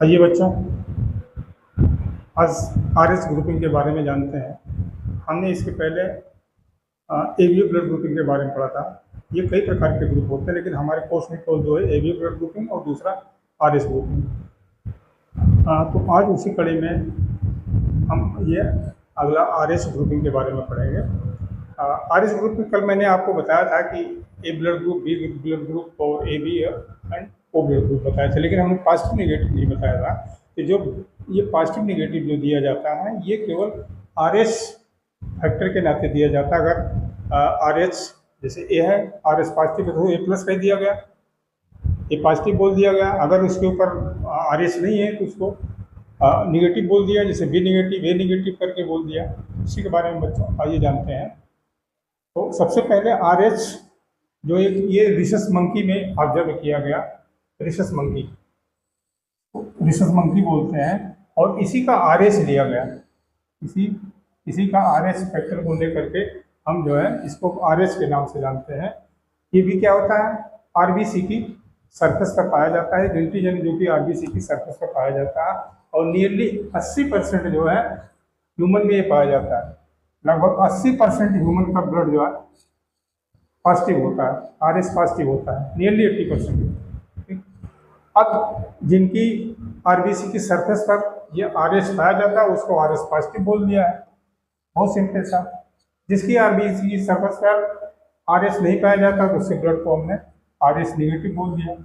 आइए बच्चों, आज आरएस ग्रुपिंग के बारे में जानते हैं। हमने इसके पहले एबीओ ब्लड ग्रुपिंग के बारे में पढ़ा था। ये कई प्रकार के ग्रुप होते हैं, लेकिन हमारे कोर्स में केवल दो है, एबीओ ब्लड ग्रुपिंग और दूसरा आरएस ग्रुपिंग। तो आज उसी कड़ी में हम ये अगला आरएस ग्रुपिंग के बारे में पढ़ेंगे। आरएस ग्रुपिंग कल मैंने आपको बताया था कि A blood group, B blood group और A B and O blood group बताया था, लेकिन हमने पॉजिटिव नेगेटिव नहीं बताया था कि जो ये पॉजिटिव नेगेटिव जो दिया जाता है ये केवल आरएस फैक्टर के नाते दिया जाता है। अगर आरएच जैसे ए है, आरएस पॉजिटिव है तो ए प्लस कह दिया गया, ए पॉजिटिव बोल दिया गया। अगर उसके ऊपर आरएच नहीं है तो उसको निगेटिव बोल दिया, जैसे बी नेगेटिव ए नेगेटिव करके बोल दिया। इसी के बारे में बच्चों आइए जानते हैं। तो सबसे पहले आरएच जो एक ये रिसस मंकी में ऑब्जर्व किया गया, रिसस मंकी बोलते हैं, और इसी का आरएच लिया गया। इसी का आरएच फैक्टर को लेकर के हम जो है इसको आरएच के नाम से जानते हैं। ये भी क्या होता है, आरबीसी की सरफेस पर पाया जाता है, एंटीजन जो कि आरबीसी की सरफेस पर पाया जाता है, और नियरली 80% जो है ह्यूमन में ये पाया जाता है। लगभग 80% ह्यूमन का ब्लड जो है पॉजिटिव होता है, आरएस पॉजिटिव होता है, नियरली 80%। अब जिनकी आरबीसी की सरफेस पर ये आरएस पाया जाता है उसको आरएस पॉजिटिव बोल दिया है, बहुत सिंपल सा। जिसकी आरबीसी की सरफेस पर आरएस नहीं पाया जाता तो उसके ब्लड को हमने आरएस नेगेटिव बोल दिया।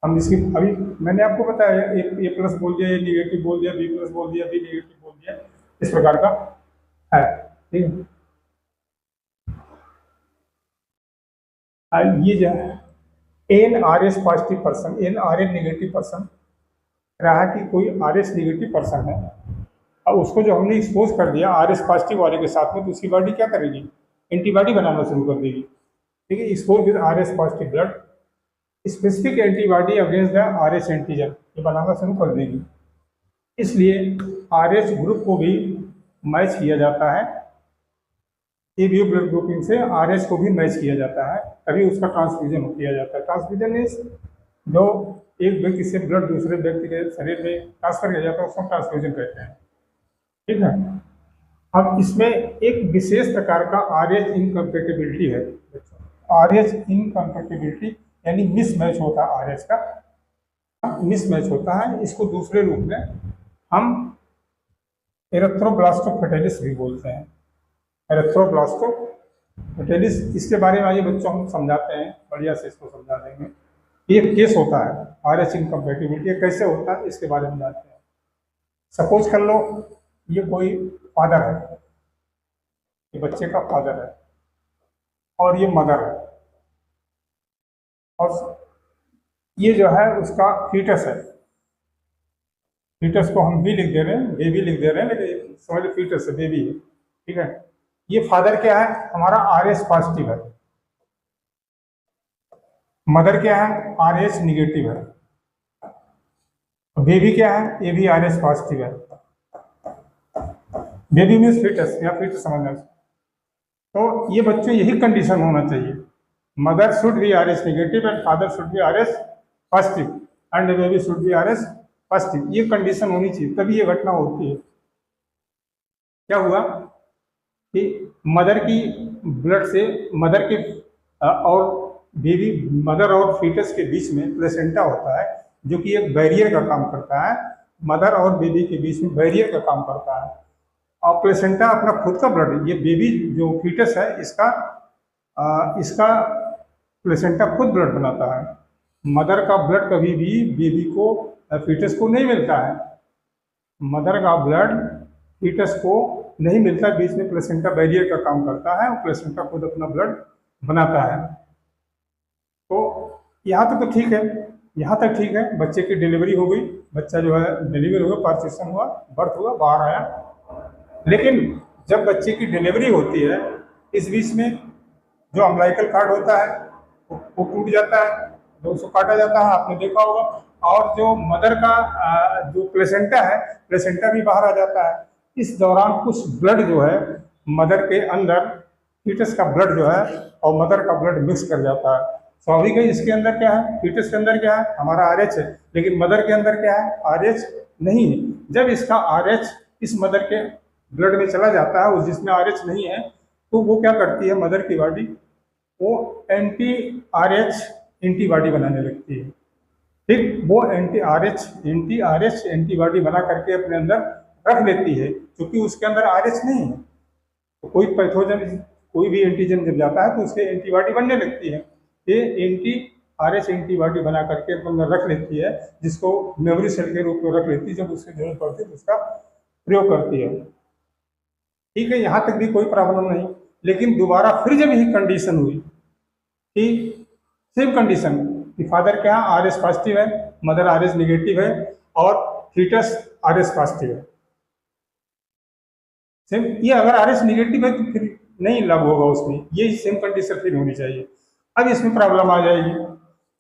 हम इसकी अभी मैंने आपको बताया, ए प्लस बोल दिया, ए नेगेटिव बोल दिया, बी प्लस बोल दिया, बी नेगेटिव बोल दिया, इस प्रकार का है। ठीक है, ये जो है N R S positive person, N R N negative person रहा कि कोई आर एस नेगेटिव पर्सन है, अब उसको जो हमने एक्सपोज कर दिया आर एस पॉजिटिव वाले के साथ में, तो उसकी बॉडी क्या करेगी, एंटीबॉडी बनाना शुरू कर देगी। ठीक है, expose with are S positive blood specific antibody against the R S antigen ये बनाना शुरू कर देगी। इसलिए आर एस ग्रुप को भी मैच किया जाता है, एबीओ ब्लड ग्रुपिंग से आरएस को भी मैच किया जाता है, तभी उसका ट्रांसफ्यूजन किया जाता है। ट्रांसफ्यूजन इज जो एक व्यक्ति से ब्लड दूसरे व्यक्ति के शरीर में ट्रांसफर किया जाता है उसको ट्रांसफ्यूजन कहते हैं। ठीक है, अब इसमें एक विशेष प्रकार का आरएच इनकम्पेटिबिलिटी है। आरएच इनकम्पेटिबिलिटी यानी मिसमैच होता है, आरएच का मिसमैच होता है। इसको दूसरे रूप में हम एरिथ्रोब्लास्टोफेटेलिस भी बोलते हैं, एरिथ्रोब्लास्टोफेटेलिस। इसके बारे में आइए बच्चों हम समझाते हैं, बढ़िया से इसको समझा देंगे। ये केस होता है आरएच इनकम्पेटिबिलिटी, कैसे होता है इसके बारे में जानते हैं। सपोज कर लो ये कोई फादर है, ये बच्चे का फादर है, और ये मदर है, और ये जो है उसका फीटस है। फीटस को हम भी लिख दे रहे हैं, बेबी लिख दे रहे हैं, लेकिन समझ लो फीटस है, बेबी है। ठीक है, ये फादर क्या है, हमारा आरएस पॉजिटिव है। मदर क्या है, आरएस निगेटिव है। बेबी क्या है, ये भी आरएस पॉजिटिव है। बेबी मीन्स फीटस, या फीटस समझना। तो ये बच्चों यही कंडीशन होना चाहिए, mother should be RS negative and father should be RS positive and baby should be RS positive. ये कंडीशन होनी चाहिए, तभी ये घटना होती है। क्या हुआ कि मदर की ब्लड से मदर के और बेबी, मदर और फीटस के बीच में प्लेसेंटा होता है, जो कि एक बैरियर का काम करता है। मदर और बेबी के बीच में बैरियर का काम करता है, और प्लेसेंटा अपना खुद का ब्लड, ये बेबी जो फीटस है इसका प्लेसेंटा खुद ब्लड बनाता है। मदर का ब्लड कभी भी बेबी को, फीटस को नहीं मिलता है। मदर का ब्लड फीटस को नहीं मिलता, बीच में प्लेसेंटा बैरियर का काम करता है, और प्लेसेंटा खुद अपना ब्लड बनाता है। तो यहाँ तक तो ठीक है, यहाँ तक ठीक है। बच्चे की डिलीवरी हो गई, बच्चा जो है डिलीवरी हुआ, पार्टीशन हुआ, बर्थ हुआ, बाहर आया। लेकिन जब बच्चे की डिलीवरी होती है, इस बीच में जो अम्बिलिकल कार्ड होता है वो टूट जाता है, तो उसको काटा जाता है, आपने देखा होगा। और जो मदर का जो प्लेसेंटा है, प्लेसेंटा भी बाहर आ जाता है। इस दौरान कुछ ब्लड जो है मदर के अंदर, फीटस का ब्लड जो है और मदर का ब्लड मिक्स कर जाता है। स्वाभाविक है, इसके अंदर क्या है, फीटस के अंदर क्या है, हमारा आरएच है, लेकिन मदर के अंदर क्या है, RH नहीं है। जब इसका RH इस मदर के ब्लड में चला जाता है, उस जिसमें RH नहीं है, तो वो क्या करती है मदर की बॉडी, वो anti-RH एंटीबॉडी बनाने लगती है। ठीक, वो एंटी आर एच एंटीबॉडी बना करके अपने अंदर रख लेती है, क्योंकि उसके अंदर RH नहीं है। तो कोई पैथोजन, कोई भी एंटीजन जब जाता है तो उससे एंटीबॉडी बनने लगती है। ये anti-RH एंटीबॉडी बना करके अपने अंदर रख लेती है, जिसको मेमोरी सेल के रूप में रख लेती है। जब उसकी जरूरत पड़ती है तो उसका प्रयोग करती है। ठीक है, यहाँ तक भी कोई प्रॉब्लम नहीं। लेकिन दोबारा फिर जब यही कंडीशन हुई कि सेम कंडीशन कि फादर क्या RH पॉजिटिव है, मदर RH निगेटिव है और फीटस RH पॉजिटिव है, सेम ये अगर RH निगेटिव है तो फिर नहीं लागू होगा उसमें, ये सेम कंडीशन फिर होनी चाहिए। अब इसमें प्रॉब्लम आ जाएगी,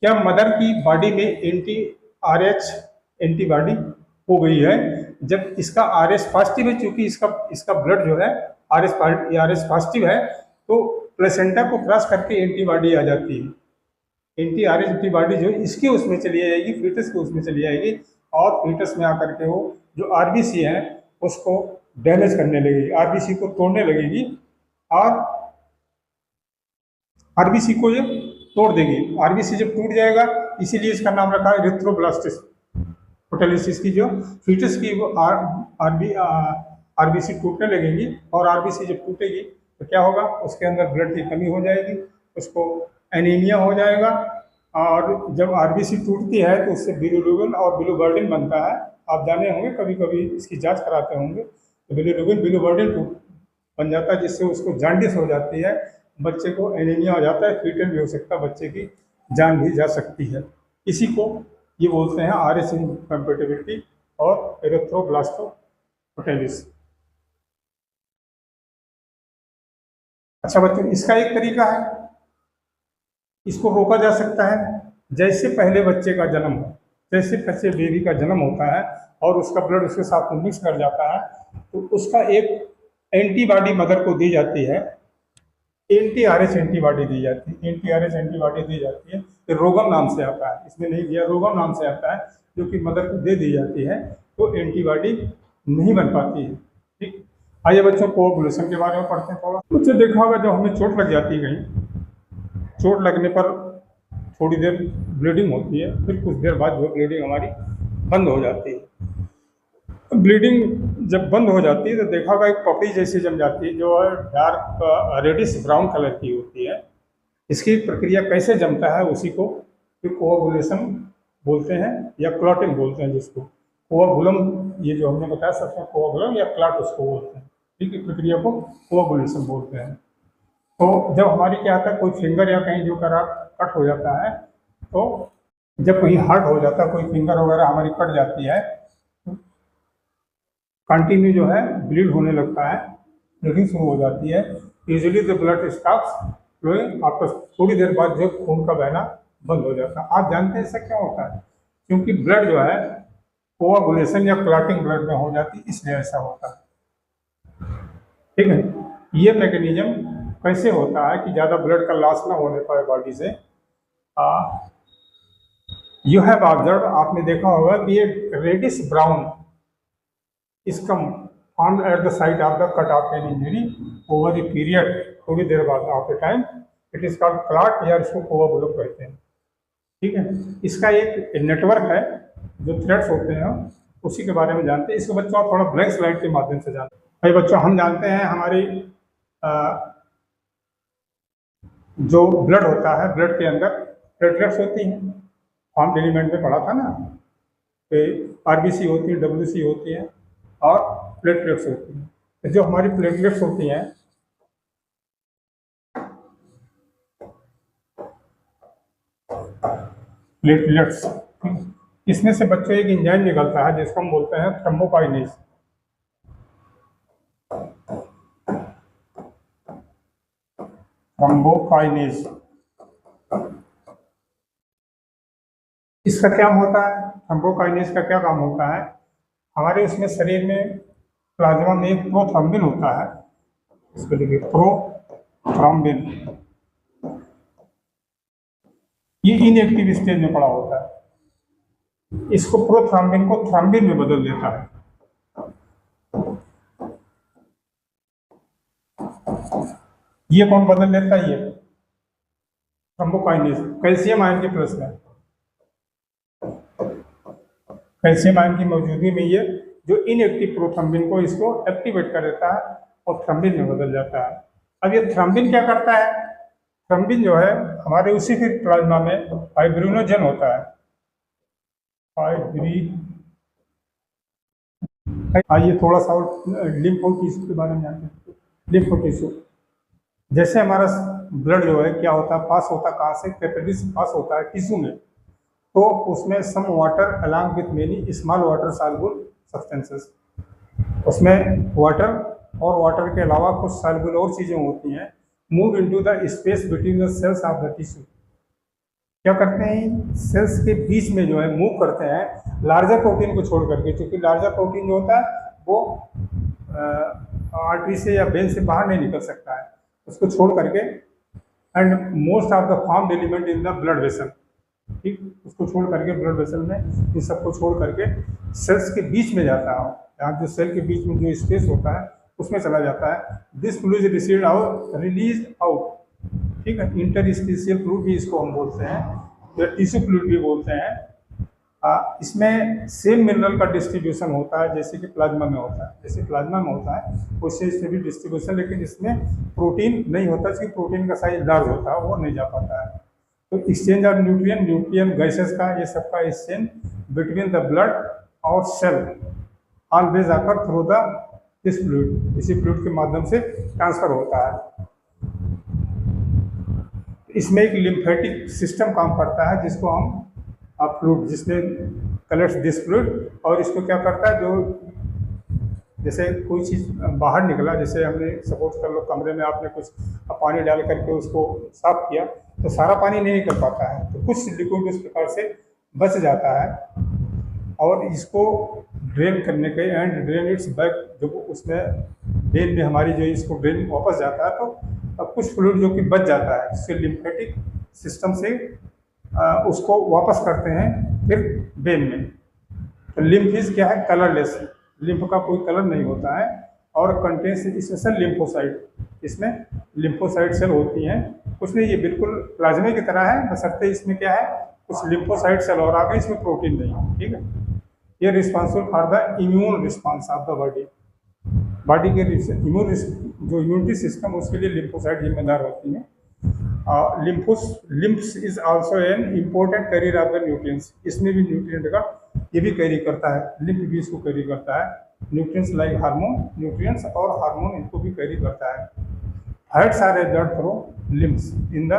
क्या मदर की बॉडी में anti-RH एंटीबॉडी हो गई है, जब इसका RH पॉजिटिव है, चूंकि इसका ब्लड जो है RH पॉजिटिव है, तो प्लेसेंटा को क्रॉस करके एंटीबॉडी आ जाती है। anti-RH एंटीबॉडी जो इसके उसमें चली जाएगी, फीटस के उसमें चली जाएगी, और फीटस में आकर के वो जो RBC है उसको डैमेज करने लगेगी, RBC को तोड़ने लगेगी, और RBC को ये तोड़ देगी। RBC जब टूट जाएगा, इसीलिए इसका नाम रखा है एरिथ्रोब्लास्टिस फोटोलिसिस की। जो फीटस की वो RBC टूटने लगेगी, और RBC जब टूटेगी तो क्या होगा, उसके अंदर ब्लड की कमी हो जाएगी, उसको एनीमिया हो जाएगा। और जब RBC टूटती है तो उससे बिलिरुबिन और बिलिवर्डिन बनता है। आप जाने होंगे, कभी कभी इसकी जांच कराते होंगे, तो बिलिरुबिन बिलिवर्डिन बन जाता है, जिससे उसको जॉन्डिस हो जाती है, बच्चे को एनीमिया हो जाता है, फीटल भी हो सकता है, बच्चे की जान भी जा सकती है। इसी को ये बोलते हैं RH इनकम्पेटिबिलिटी और एरिथ्रोब्लास्टोफोटेलिस। अच्छा बच्चों, इसका एक तरीका है, इसको रोका जा सकता है। जैसे पहले बच्चे का जन्म हो, जैसे बच्चे बेबी का जन्म होता है और उसका ब्लड उसके साथ में मिक्स कर जाता है, तो उसका एक एंटीबॉडी मदर को दी जाती है, anti-RH एंटीबॉडी दी जाती है। anti-RH एंटीबॉडी दी जाती है, ये रोगम नाम से आता है, इसमें नहीं दिया, रोगम नाम से आता है, जो कि मदर को दे दी जाती है, तो एंटीबॉडी नहीं बन पाती है। ठीक, आइए बच्चों कोएगुलेशन के बारे में पढ़ते हैं थोड़ा। बच्चों देखा होगा, जब हमें चोट लग जाती है कहीं, चोट लगने पर थोड़ी देर ब्लीडिंग होती है, फिर कुछ देर बाद जो ब्लीडिंग हमारी बंद हो जाती है। ब्लीडिंग जब बंद हो जाती है तो देखा होगा एक पपड़ी जैसी जम जाती है, जो है डार्क रेडिश ब्राउन कलर की होती है। इसकी प्रक्रिया कैसे जमता है, उसी को कोएगुलेशन बोलते हैं या क्लॉटिंग बोलते हैं, जिसको कोएगुलम, ये जो हमने बताया सबसे कोएगुलम या क्लॉट उसको बोलते हैं। ठीक है, प्रक्रिया को कोएगुलेशन बोलते हैं। तो जब हमारी क्या आता है, कोई फिंगर या कहीं जो करा कट हो जाता है, तो जब कहीं हर्ट हो जाता है, कोई फिंगर वगैरह हमारी कट जाती है, कंटिन्यू जो है ब्लीड होने लगता है, ब्लीडिंग शुरू हो जाती है। Usually the blood stops flowing after, थोड़ी देर बाद जो खून का बहना बंद हो जाता है। आप जानते हैं इससे क्या होता है, क्योंकि ब्लड जो है कोएगुलेशन या क्लॉटिंग ब्लड में हो जाती है, इसलिए ऐसा होता है। ठीक है, ये मैकेनिज्म कैसे होता है कि ज़्यादा ब्लड का लॉस ना होने पाए बॉडी से। यू हैव ऑब्जर्व, आपने देखा होगा कि ये reddish brown is come form at the side of the cut of an injury over a period, थोड़ी देर बाद of a time, it is called clot, या इसको कोएगुलम कहते हैं। ठीक है, इसका एक नेटवर्क है, जो थ्रेड्स होते हैं, उसी के बारे में जानते हैं। इसको बच्चों आप थोड़ा ब्लैंक स्लाइड के माध्यम से जानते हैं। भाई बच्चों, हम जानते हैं हमारी जो ब्लड होता है, ब्लड के अंदर प्लेटलेट्स होती हैं, फॉर्म एलिमेंट में पढ़ा था ना, RBC होती है, WC होती है और प्लेटलेट्स होती हैं। तो जो हमारी प्लेटलेट्स होती हैं, प्लेटलेट्स, इसमें से बच्चों एक एंजाइम निकलता है जिसको हम बोलते हैं थ्रोम्बोकाइनेज। थ्रोम्बोकाइनेज, इसका क्या होता है, थ्रोम्बोकाइनेज का क्या काम होता है, हमारे उसमें शरीर में प्लाज्मा में एक प्रोथ्रोम्बिन होता है, इसको देखिए प्रोथ्रोम्बिन, ये इनएक्टिव स्टेज में पड़ा होता है। इसको प्रोथ्रम्बिन को थ्रम्बिन में बदल देता है। ये कौन बदल देता है? ये थ्रोम्बोकाइनेज, कैल्शियम आयन के प्लस में, कैल्शियम आयन की मौजूदगी में ये जो इनएक्टिव प्रोथ्रम्बिन को इसको एक्टिवेट कर देता है और थ्रम्बिन में बदल जाता है। अब ये थ्रम्बिन क्या करता है? थ्रम्बिन जो है हमारे उसी के प्लाज्मा में फाइब्रिनोजन होता है। आइए थोड़ा सा और लिम्फो टिश्यू के बारे में जानते हैं। लिम्फो टिश्यू, जैसे हमारा ब्लड जो है क्या होता है, पास होता है कहाँ से? कैपिलरीज से पास होता है टिश्यू में, तो उसमें some water along with many small water soluble substances, उसमें वाटर और वाटर के अलावा कुछ सॉल्युबल और चीज़ें होती हैं, move into the space between the cells of the tissue. क्या करते हैं? सेल्स के बीच में जो है मूव करते हैं लार्जर प्रोटीन को छोड़ करके, क्योंकि लार्जर प्रोटीन जो होता है वो आर्टरी से या वेन से बाहर नहीं निकल सकता है, उसको छोड़ करके, and most of the formed element in the blood vessel, ठीक, उसको छोड़ करके ब्लड वेसल में इन सबको छोड़ करके सेल्स के बीच में जाता है, यहाँ जो सेल के बीच में जो स्पेस होता है उसमें चला जाता है। This fluid received out, release out, ठीक है। इंटरस्टिशियल फ्लूइड भी इसको हम बोलते हैं, या टिश्यू फ्लूइड भी बोलते हैं। इसमें सेम मिनरल का डिस्ट्रीब्यूशन होता है जैसे कि प्लाज्मा में होता है, जैसे प्लाज्मा में होता है उससे इसमें भी डिस्ट्रीब्यूशन, लेकिन इसमें प्रोटीन नहीं होता, इसकी प्रोटीन का साइज लार्ज होता है, वो नहीं जा पाता है। तो एक्सचेंज ऑफ न्यूट्रिएंट गैसेस का, ये सबका एक्सचेंज बिटवीन द ब्लड और सेल ऑलवेज आकर थ्रू द दिस फ्लूइड, इसी फ्लूइड के माध्यम से ट्रांसफर होता है। इसमें एक लिम्फेटिक सिस्टम काम करता है जिसको हम फ्लूइड, जिसमें कलेक्ट्स दिस फ्लूइड, और इसको क्या करता है, जो जैसे कोई चीज़ बाहर निकला, जैसे हमने सपोज कर लो कमरे में आपने कुछ पानी डाल करके उसको साफ किया, तो सारा पानी नहीं निकल पाता है, तो कुछ लिक्विड उस प्रकार से बच जाता है, और इसको ड्रेन करने के एंड ड्रेन इट्स बैक, जब उसमें वेन में हमारी जो इसको ड्रेन वापस जाता है, तो कुछ फ्लूइड जो कि बच जाता है, जिससे लिम्फेटिक सिस्टम से उसको वापस करते हैं फिर वेन में। तो लिम्फ इज क्या है? कलरलेस, लिम्फ का कोई कलर नहीं होता है, और कंटेन्स स्पेशल लिम्फोसाइट, इसमें लिम्फोसाइट सेल होती हैं, उसमें ये बिल्कुल प्लाज्मा की तरह है, बशर्ते इसमें क्या है, कुछ लिम्फोसाइट सेल और आ गए, इसमें प्रोटीन नहीं है, ठीक है। ये responsible for the immune response of the body, body के इम्यून जो इम्यूनिटी सिस्टम उसके लिए लिम्फोसाइट जिम्मेदार होती हैं। Lymphs is also an important carrier of the nutrients, इसमें भी न्यूट्रिएंट का ये भी कैरी करता है, लिम्फ भी इसको कैरी करता है, न्यूट्रिएंट्स लाइक हार्मोन, न्यूट्रिएंट्स और हार्मोन इनको भी कैरी करता है। Fats are absorbed through lymphs in the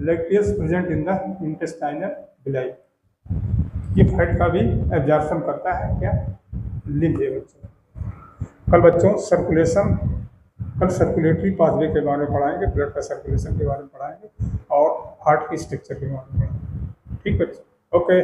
lacteals present in the intestinal villi, ये फैट का भी एब्जॉर्प्शन करता है क्या? लिम्फ। कल बच्चों सर्कुलेशन, कल सर्कुलेटरी पाथवे के बारे में पढ़ाएंगे, ब्लड का सर्कुलेशन के बारे में पढ़ाएंगे, और हार्ट की स्ट्रक्चर के बारे में पढ़ाएंगे, ठीक बच्चों, ओके।